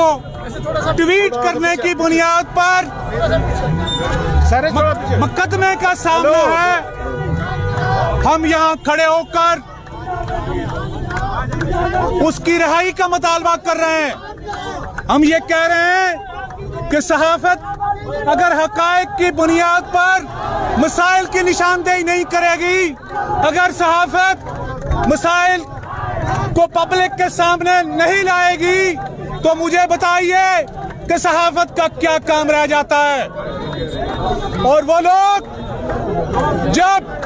ट्वीट करने की बुनियाद पर मुकदमे का सामना है, हम यहाँ खड़े होकर उसकी रिहाई का मुतालबा कर रहे हैं। हम ये कह रहे हैं कि सहाफत अगर हकायक की बुनियाद पर मसाइल की निशानदेही नहीं करेगी, अगर सहाफत मसाइल को पब्लिक के सामने नहीं लाएगी, तो मुझे बताइए कि सहाफत का क्या काम रह जाता है। और वो लोग जब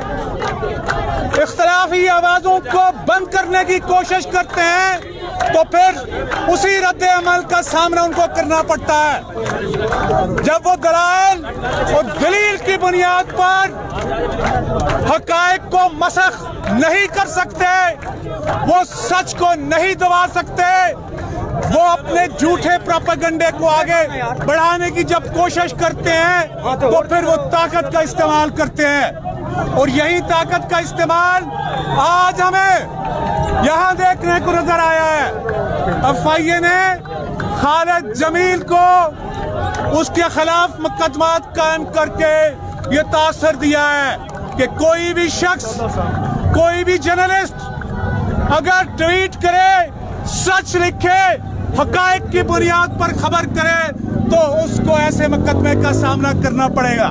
इख्तिलाफी आवाजों को बंद करने की कोशिश करते हैं, तो फिर उसी रद्द अमल का सामना उनको करना पड़ता है। जब वो दलाल और दलील की बुनियाद पर हकायक को मसख नहीं कर सकते, वो सच को नहीं दबा सकते, वो अपने झूठे प्रोपेगेंडे को आगे बढ़ाने की जब कोशिश करते हैं, तो फिर वो ताकत का इस्तेमाल करते हैं। और यही ताकत का इस्तेमाल आज हमें यहाँ देखने को नजर आया है। एफआईए ने खालिद जमील को उसके खिलाफ मुकदमात कायम करके ये तासर दिया है कि कोई भी शख्स, कोई भी जर्नलिस्ट अगर ट्वीट करे, सच लिखे, हकायक की बुनियाद पर खबर करे, तो उसको ऐसे मुकदमे का सामना करना पड़ेगा।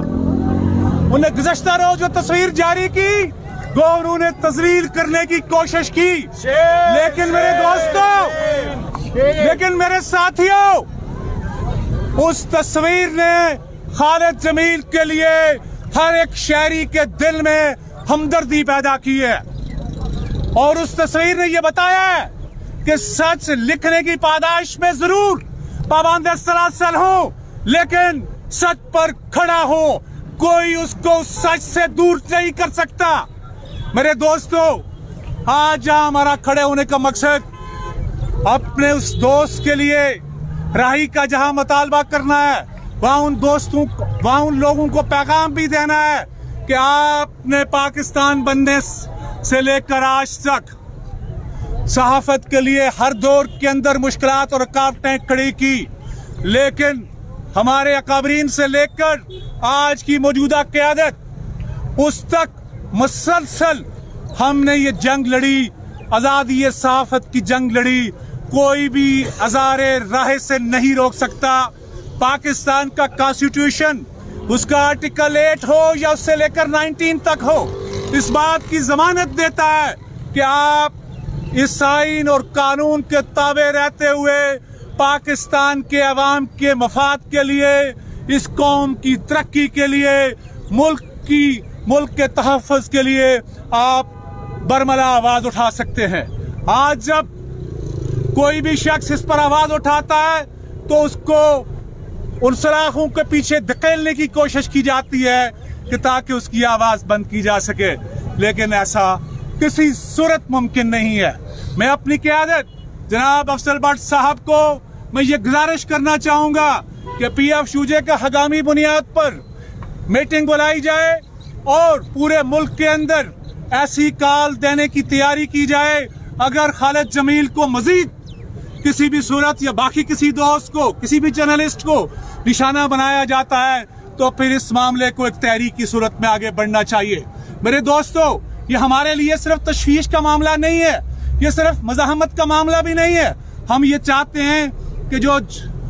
उन्हें गुज़श्ता रोज जो तस्वीर जारी की, वो उन्होंने तजलील करने की कोशिश की, लेकिन मेरे दोस्तों, लेकिन मेरे साथियों, उस तस्वीर ने खालिद जमील के लिए हर एक शहरी के दिल में हमदर्दी पैदा की है। और उस तस्वीर ने यह बताया है कि सच लिखने की पादाइश में जरूर पाबंद सलासल हो, लेकिन सच पर खड़ा हो, कोई उसको सच से दूर नहीं कर सकता। मेरे दोस्तों, आज हमारा खड़े होने का मकसद अपने उस दोस्त के लिए राही का जहां मुतालबा करना है, वहां उन दोस्तों, वहां उन लोगों को पैगाम भी देना है कि आपने पाकिस्तान बनने से लेकर आज तक सहाफत के लिए हर दौर के अंदर मुश्किलात और रुकावटें खड़ी की, लेकिन हमारे अकाबरीन से लेकर आज की मौजूदा क़यादत उस तक मुसलसल हमने ये जंग लड़ी, आज़ादी सहाफत की जंग लड़ी। कोई भी अज़ारे राह से नहीं रोक सकता। पाकिस्तान का कॉन्स्टिट्यूशन, उसका आर्टिकल 8 हो या उससे लेकर 19 तक हो, इस बात की जमानत देता है कि आप इस आईन और कानून के ताबे रहते हुए पाकिस्तान के अवाम के मफाद के लिए, इस कौम की तरक्की के लिए, मुल्क के तहफ़्फ़ुज़ के लिए आप बरमला आवाज उठा सकते हैं। आज जब कोई भी शख्स इस पर आवाज उठाता है, तो उसको उन सलाखों के पीछे धकेलने की कोशिश की जाती है कि ताकि उसकी आवाज बंद की जा सके, लेकिन ऐसा किसी सूरत मुमकिन नहीं है। मैं अपनी क़यादत जनाब अफजल भट्ट साहब को मैं ये गुजारिश करना चाहूंगा कि PFUJ का हंगामी बुनियाद पर मीटिंग बुलाई जाए और पूरे मुल्क के अंदर ऐसी कॉल देने की तैयारी की जाए। अगर खालिद जमील को मजीद किसी भी सूरत या बाकी किसी दोस्त को, किसी भी जर्नलिस्ट को निशाना बनाया जाता है, तो फिर इस मामले को एक तहरीक की सूरत में आगे बढ़ना चाहिए। मेरे दोस्तों, ये हमारे लिए सिर्फ तशवीश का मामला नहीं है, ये सिर्फ मज़ाहमत का मामला भी नहीं है। हम ये चाहते हैं कि जो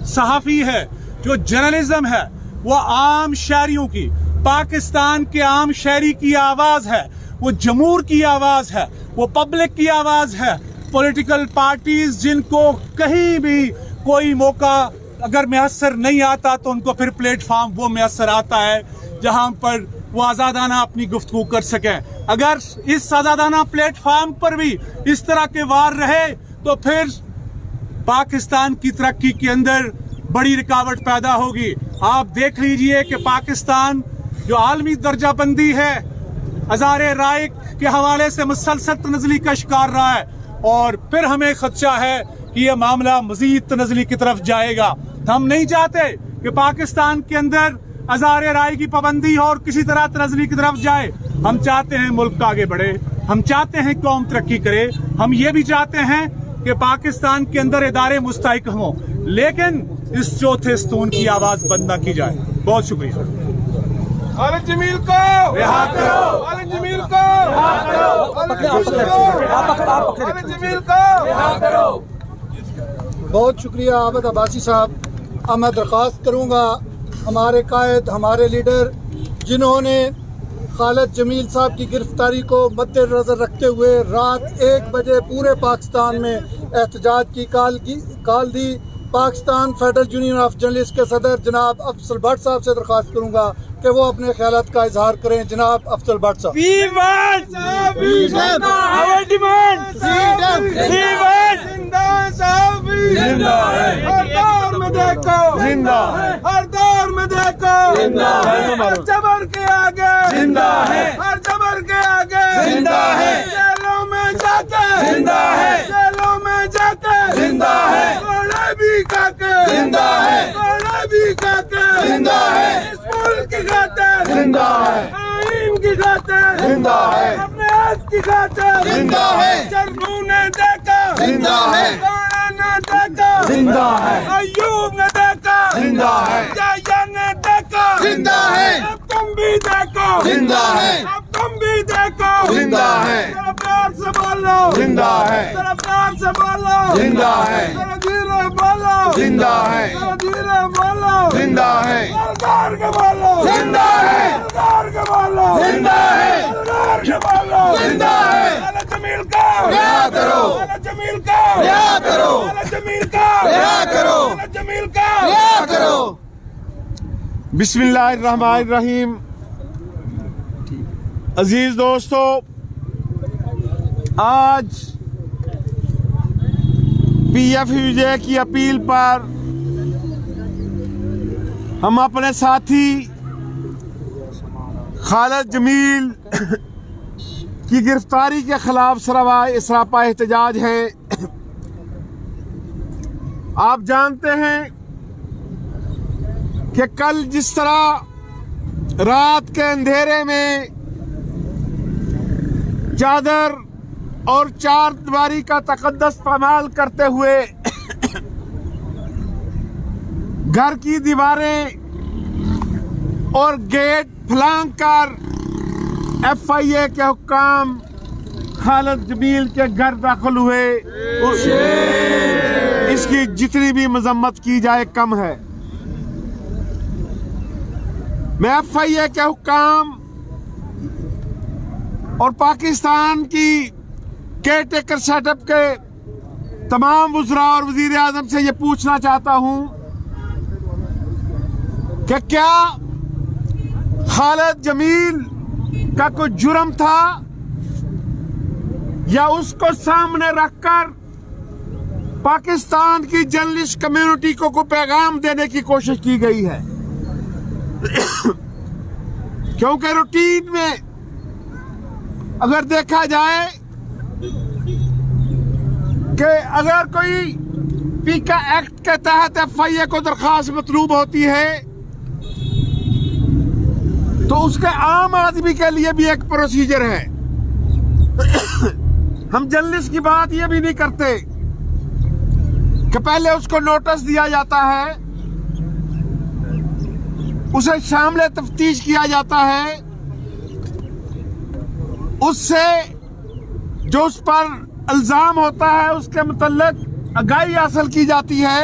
सहाफ़ी है, जो जर्नलिज्म है, वो आम शहरियों की, पाकिस्तान के आम शहरी की आवाज़ है, वो जमूर की आवाज़ है, वो पब्लिक की आवाज़ है। पॉलिटिकल पार्टीज जिनको कहीं भी कोई मौका अगर मैसर नहीं आता, तो उनको फिर प्लेटफॉर्म वो मैसर आता है जहां पर वो आज़ादाना अपनी गुफ्तगू कर सकें। अगर इस आज़ादाना प्लेटफॉर्म पर भी इस तरह के वार रहे, तो फिर पाकिस्तान की तरक्की के अंदर बड़ी रुकावट पैदा होगी। आप देख लीजिए कि पाकिस्तान जो आलमी दर्जाबंदी है, हज़ारे राय के हवाले से मुसलसल तनज़ली का शिकार रहा है और फिर हमें खदशा है कि यह मामला मजीद तनज़ली की तरफ जाएगा। हम नहीं चाहते कि पाकिस्तान के अंदर हज़ारे राय की पाबंदी और किसी तरह तनज़ली की तरफ जाए। हम चाहते हैं मुल्क आगे बढ़े, हम चाहते हैं कौम तरक्की करे, हम ये भी चाहते हैं कि पाकिस्तान के अंदर इदारे मुस्तहकम हों, लेकिन इस चौथे स्तून की आवाज बंद न की जाए। बहुत शुक्रिया। खालिद जमील को रिहा करो, खालिद जमील को रिहा करो, खालिद जमील को रिहा करो। बहुत शुक्रिया आबिद अब्बासी साहब। अब मैं दरख्वास्त करूँगा हमारे कायद, हमारे लीडर, जिन्होंने खालिद जमील साहब की गिरफ्तारी को मद्देनजर रखते हुए रात 1 बजे पूरे पाकिस्तान में एहतजाज की call the. Pakistan federal union of journalist के सदर जनाब अफजल भट्ट साहब से दरख्वास्त करूँगा कि वो अपने ख्यालात का इजहार करें। जनाब अफजल भट्ट साहब। हर दौर में देखो जिंदा है, हर दौर में देखो जिंदा है, हर जबर के आगे जिंदा है, हर जबर के आगे जिंदा है, जेलों में जाके जिंदा है, जेलों में जाके जिंदा है, कोड़े भी खाके जिंदा है, कोड़े भी खाके जिंदा है, इस मुल्क की खातिर जिंदा है, आईन की खातिर जिंदा है, अपने हक की खातिर जिंदा है, जरनू ने देखा जिंदा है, जिंदा है, अयूब ने देखा जिंदा है, याया ने देखा जिंदा है, अब तुम भी देखो जिंदा है, अब तुम भी देखो जिंदा है, जरा प्यार से बोलो जिंदा है, जरा प्यार से बोलो जिंदा है, जरा धीरे बोलो जिंदा है, जरा धीरे बोलो जिंदा है, सरदार के बोलो जिंदा है, सरदार के बोलो जिंदा है, सरदार के बोलो जिंदा है। खालिद जमील को रिहा करो, खालिद जमील को रिहा करो, खालिद जमील को रिहा करो, खालिद जमील को रिहा करो। बिस्मिल्लाहिर्रहमानिर्रहीम। अजीज दोस्तों, आज PFUJ की अपील पर हम अपने साथी खालिद जमील की गिरफ्तारी के खिलाफ सरापा एहतजाज है। आप जानते हैं कि कल जिस तरह रात के अंधेरे में चादर और चार दीवारी का तकद्दस पामाल करते हुए घर की दीवारें और गेट फलांग कर FIA के हुक्काम खालिद जमील के घर दाखिल हुए, इसकी जितनी भी मजम्मत की जाए कम है। मैं FIA के हुक्काम और पाकिस्तान की केयरटेकर सेटअप के तमाम वज़रा और वज़ीर आज़म से ये पूछना चाहता हूं कि क्या खालिद जमील का कोई जुर्म था या उसको सामने रखकर पाकिस्तान की जर्नलिस्ट कम्युनिटी को कोई पैगाम देने की कोशिश की गई है। क्योंकि रूटीन में अगर देखा जाए कि अगर कोई पीका एक्ट के तहत FIA को दरखास्त मतलूब होती है तो उसके आम आदमी के लिए भी एक प्रोसीजर है। हम जर्नलिस्ट की बात ये भी नहीं करते कि पहले उसको नोटिस दिया जाता है, उसे शामिल तफ्तीश किया जाता है, उससे जो उस पर इल्जाम होता है उसके मुतल्लिक आगाही हासिल की जाती है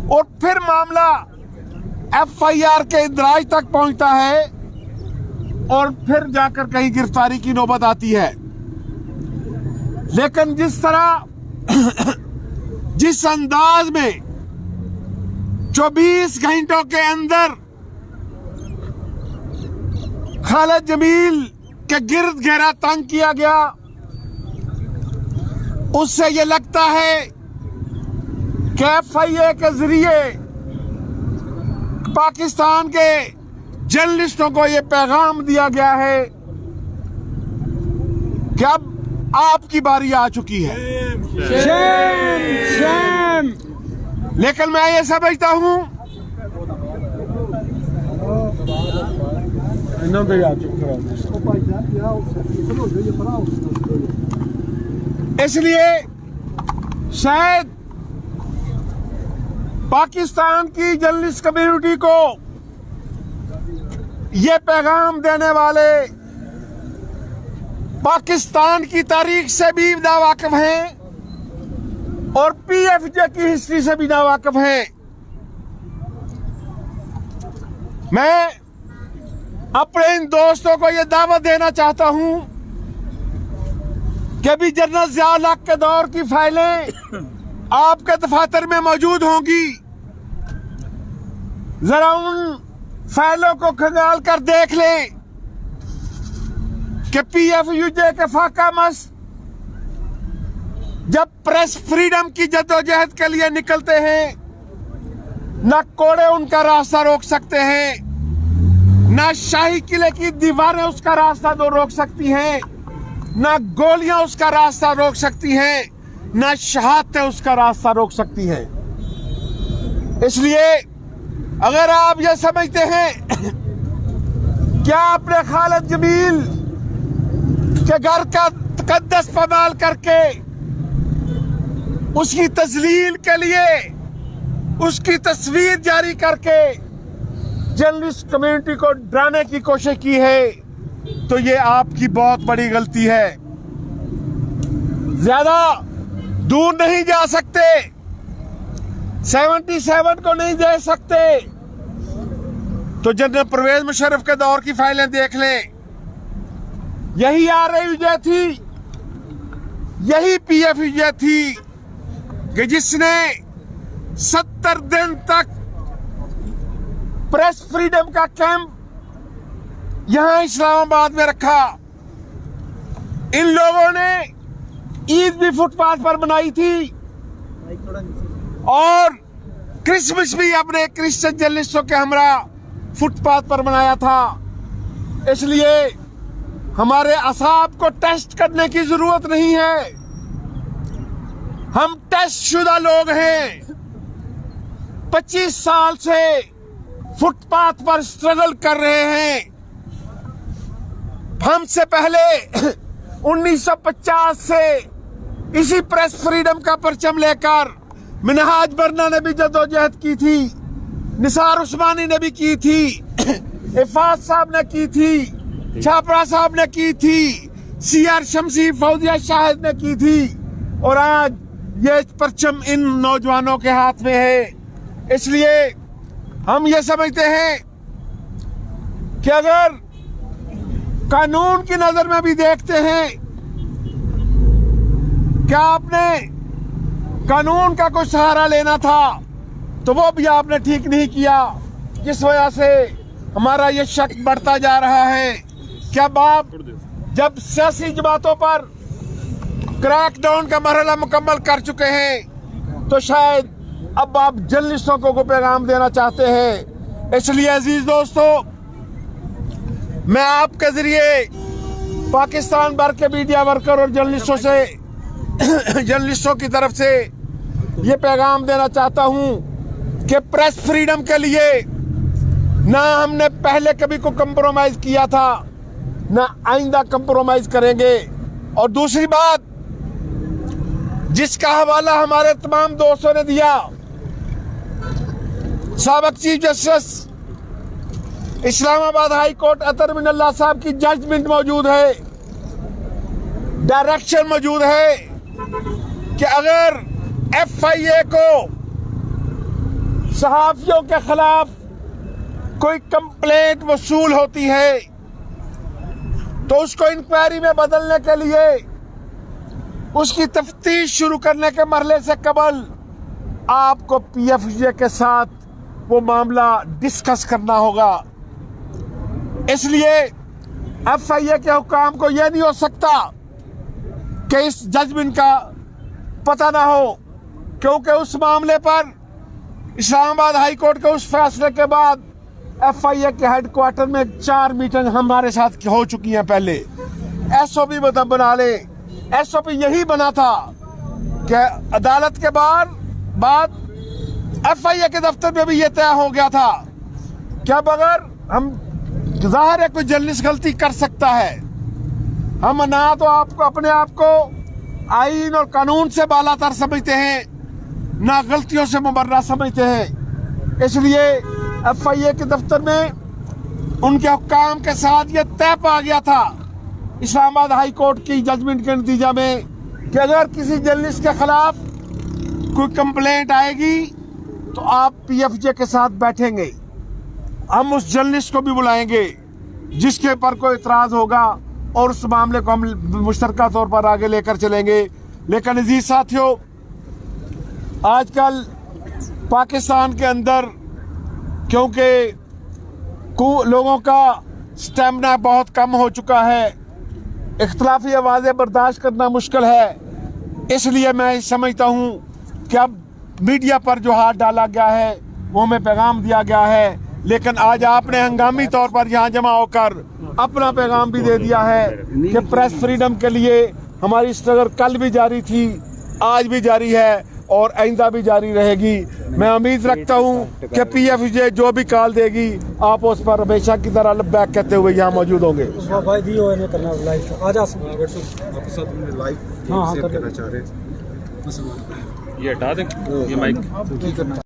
और फिर मामला FIR के इंदराज तक पहुंचता है और फिर जाकर कहीं गिरफ्तारी की नौबत आती है। लेकिन जिस तरह जिस अंदाज में 24 घंटों के अंदर खालिद जमील के गिर्द घेरा तंग किया गया, उससे ये लगता है कि FIA के जरिए पाकिस्तान के जर्नलिस्टों को ये पैगाम दिया गया है कि अब आपकी बारी आ चुकी है। लेकिन मैं ये समझता हूं इसलिए शायद पाकिस्तान की जर्नलिस्ट कम्युनिटी को ये पैगाम देने वाले पाकिस्तान की तारीख से भी नावाकिफ हैं और पीएफजे की हिस्ट्री से भी नावाकिफ हैं। मैं अपने इन दोस्तों को ये दावत देना चाहता हूं कि भी जनरल ज़िया-उल हक के दौर की फाइलें आपके दफातर में मौजूद होंगी। जरा उन फाइलों को खंगाल कर देख लें कि पीएफयूजे के फाका मस्त जब प्रेस फ्रीडम की जद्दोजहद के लिए निकलते हैं, न कोड़े उनका रास्ता रोक सकते हैं, न शाही किले की दीवारें उसका रास्ता तो रोक सकती हैं, न गोलियां उसका रास्ता रोक सकती हैं, न शहादतें उसका रास्ता रोक सकती हैं। इसलिए अगर आप ये समझते हैं क्या आपने खालिद जमील के घर का तकद्दस पमाल करके उसकी तजलील के लिए उसकी तस्वीर जारी करके जर्नलिस्ट कम्युनिटी को डराने की कोशिश की है, तो ये आपकी बहुत बड़ी गलती है। ज्यादा दूर नहीं जा सकते, 77 को नहीं दे सकते, तो जनरल परवेज मुशर्रफ के दौर की फाइलें देख लें। यही RIUJ थी, यही PFUJ थी कि जिसने 70 दिन तक प्रेस फ्रीडम का कैंप यहां इस्लामाबाद में रखा। इन लोगों ने ईद भी फुटपाथ पर मनाई थी और क्रिसमस भी अपने क्रिश्चियन जर्नलिस्टों के हमरा फुटपाथ पर मनाया था। इसलिए हमारे असाब को टेस्ट करने की जरूरत नहीं है। हम टेस्ट शुदा लोग हैं। 25 साल से फुटपाथ पर स्ट्रगल कर रहे हैं। हमसे पहले 1950 से इसी प्रेस फ्रीडम का परचम लेकर मिनहाज बरना ने भी जद्दोजहद की थी, निसार उस्मानी ने भी की थी, इफात साहब ने की थी, छापरा साहब ने की थी, CR शमसी, फौजिया शाहिद ने की थी, और आज ये परचम इन नौजवानों के हाथ में है। इसलिए हम ये समझते हैं कि अगर कानून की नजर में भी देखते हैं क्या आपने कानून का कोई सहारा लेना था, तो वो भी आपने ठीक नहीं किया, जिस वजह से हमारा ये शक बढ़ता जा रहा है कि अब आप जब सियासी जमातों पर क्रैकडाउन का मरहला मुकम्मल कर चुके हैं, तो शायद अब आप जर्नलिस्टों को पैगाम देना चाहते हैं। इसलिए अजीज दोस्तों, मैं आपके जरिए पाकिस्तान भर के मीडिया वर्कर और जर्नलिस्टों की तरफ से ये पैगाम देना चाहता हूं कि प्रेस फ्रीडम के लिए ना हमने पहले कभी को कंप्रोमाइज किया था, ना आइंदा कंप्रोमाइज करेंगे। और दूसरी बात, जिसका हवाला हमारे तमाम दोस्तों ने दिया, साबिक chief justice Islamabad high court Athar Minallah साहब की जजमेंट मौजूद है, डायरेक्शन मौजूद है कि अगर FIA को सहाफियों के खिलाफ कोई कंप्लेंट वसूल होती है तो उसको इंक्वायरी में बदलने के लिए उसकी तफ्तीश शुरू करने के मरहले से कबल आपको PFJ के साथ वो मामला डिस्कस करना होगा। इसलिए FIA के हुकाम को यह नहीं हो सकता कि इस जजमेंट का पता ना हो, क्योंकि उस मामले पर इस्लामाबाद हाई कोर्ट के उस फैसले के बाद FIA के हेडक्वार्टर में 4 मीटिंग हमारे साथ हो चुकी हैं। पहले SOP बना ले। SOP यही बना था कि अदालत के बाद FIA के दफ्तर में भी ये तय हो गया था कि अब अगर हम जाहिर है कोई जर्नलिस्ट गलती कर सकता है, हम ना तो आपको अपने आप को आईन और कानून से बालातर समझते हैं, ना गलतियों से मुबर्रा समझते हैं। इसलिए FIA के दफ्तर में उनके हुक्काम के साथ ये तय पा गया था इस्लामाबाद हाई कोर्ट की जजमेंट के नतीजा में कि अगर किसी जर्नलिस्ट के खिलाफ कोई कंप्लेंट आएगी तो आप PFJ के साथ बैठेंगे, हम उस जर्नलिस्ट को भी बुलाएंगे जिसके पर कोई इतराज होगा और उस मामले को हम मुश्तरका तौर पर आगे लेकर चलेंगे। लेकिन अजीज साथियों, आजकल पाकिस्तान के अंदर क्योंकि लोगों का स्टेमिना बहुत कम हो चुका है, इख्तलाफी आवाज़ें बर्दाश्त करना मुश्किल है, इसलिए मैं समझता हूँ कि अब मीडिया पर जो हाथ डाला गया है वो हमें पैगाम दिया गया है। लेकिन आज आपने हंगामी तौर पर यहाँ जमा होकर अपना पैगाम भी दे दिया है कि प्रेस फ्रीडम के लिए हमारी स्ट्रगल कल भी जारी थी, आज भी जारी है और आइंदा भी जारी रहेगी। मैं उम्मीद रखता हूँ कि PFJ जो भी कॉल देगी आप उस पर हमेशा की तरह लब्बैक कहते हुए यहाँ मौजूद होंगे। ये हटा दें ये माइक।